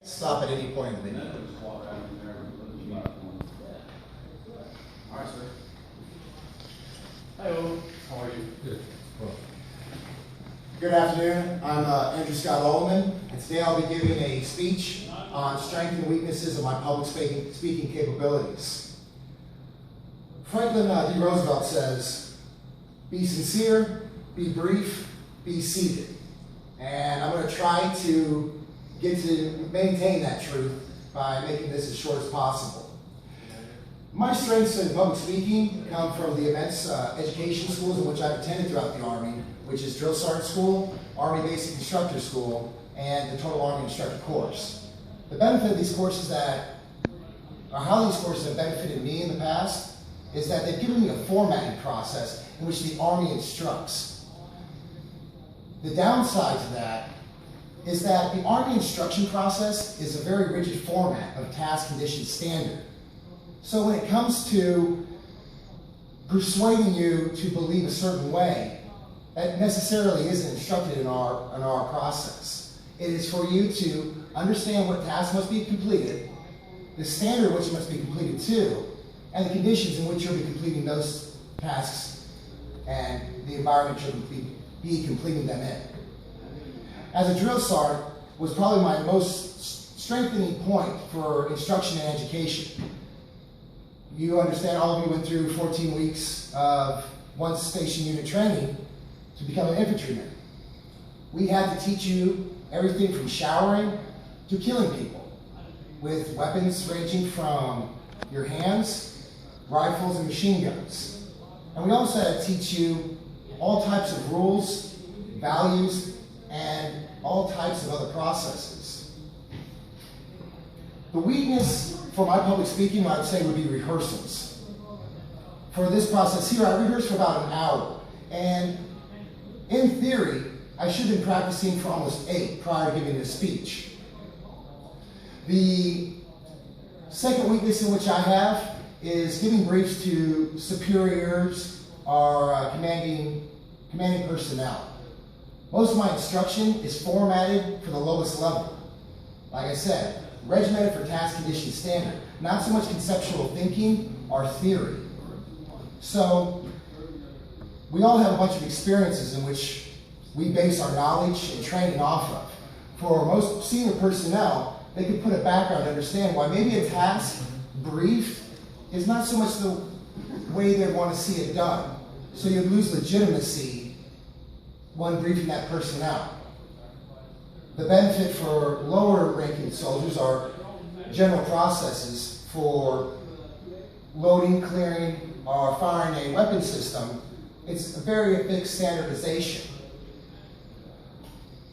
Stop at any point in the video. All right, sir. Hello. How are you? Good. Good afternoon. I'm Andrew Scott Ullman, and today I'll be giving a speech on strengths and weaknesses of my public speaking capabilities. Franklin D. Roosevelt says, "Be sincere, be brief, be seated." And I'm going to try to get to maintain that truth by making this as short as possible. My strengths in public speaking come from the immense education schools in which I've attended throughout the Army, which is Drill Sergeant School, Army Basic Instructor School, and the Total Army Instructor Course. The benefit of these courses how these courses have benefited me in the past is that they've given me a formatting process in which the Army instructs. The downside to that is that the Army instruction process is a very rigid format of task, condition, standard. So when it comes to persuading you to believe a certain way, that necessarily isn't instructed in our process. It is for you to understand what task must be completed, the standard which it must be completed to, and the conditions in which you'll be completing those tasks and the environment you'll be completing them in. As a drill sergeant was probably my most strengthening point for instruction and education. You understand, all of you went through 14 weeks of one station unit training to become an infantryman. We had to teach you everything from showering to killing people with weapons ranging from your hands, rifles, and machine guns. And we also had to teach you all types of rules, values, and all types of other processes. The weakness for my public speaking, I would say, would be rehearsals. For this process here, I rehearsed for about an hour. And in theory, I should have been practicing for almost 8 prior to giving this speech. The second weakness in which I have is giving briefs to superiors or commanding personnel. Most of my instruction is formatted for the lowest level. Like I said, regimented for task, condition, standard. Not so much conceptual thinking or theory. So we all have a bunch of experiences in which we base our knowledge and training off of. For most senior personnel, they could put a background to understand why maybe a task brief is not so much the way they want to see it done. So you lose legitimacy when briefing that personnel. The benefit for lower ranking soldiers are general processes for loading, clearing, or firing a weapon system. It's a very fixed standardization.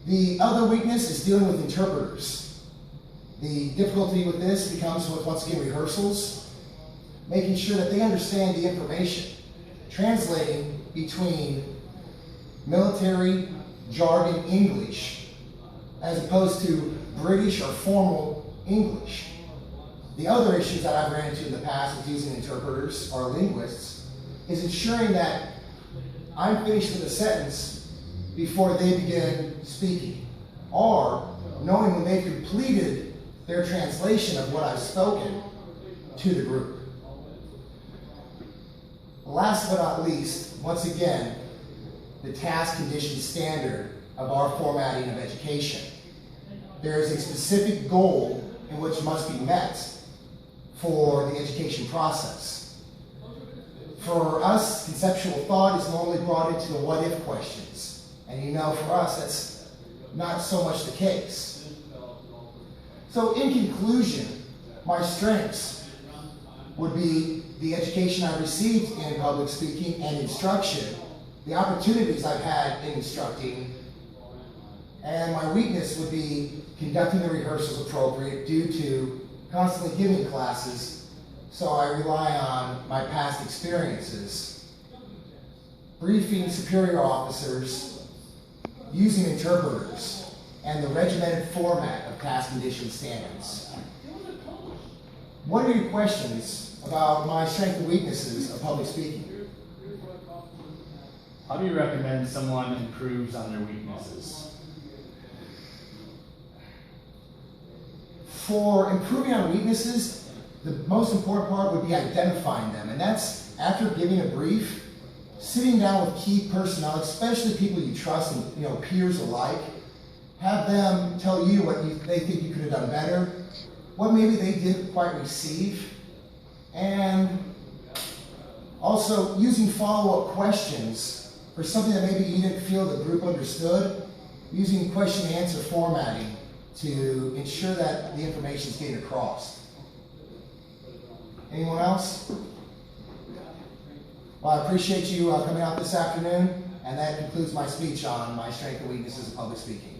The other weakness is dealing with interpreters. The difficulty with this becomes with, once again, rehearsals, making sure that they understand the information, translating between military jargon English as opposed to British or formal English. The other issues that I've ran into in the past with using interpreters or linguists is ensuring that I'm finished with a sentence before they begin speaking, or knowing when they've completed their translation of what I've spoken to the group. Last but not least, once again, the task, condition, standard of our formatting of education. There is a specific goal in which must be met for the education process. For us, conceptual thought is normally brought into the what-if questions. And you know, for us, that's not so much the case. So in conclusion, my strengths would be the education I received in public speaking and instruction, the opportunities I've had in instructing, and my weakness would be conducting the rehearsals appropriate due to constantly giving classes, so I rely on my past experiences, briefing superior officers, using interpreters, and the regimented format of task, condition, standards. What are your questions about my strengths and weaknesses of public speaking? How do you recommend someone improves on their weaknesses? For improving on weaknesses, the most important part would be identifying them, and that's after giving a brief, sitting down with key personnel, especially people you trust and peers alike. Have them tell you what they think you could have done better, what maybe they didn't quite receive, and also using follow-up questions for something that maybe you didn't feel the group understood, using question and answer formatting to ensure that the information is getting across. Anyone else? Well, I appreciate you coming out this afternoon, and that concludes my speech on my strengths and weaknesses of public speaking.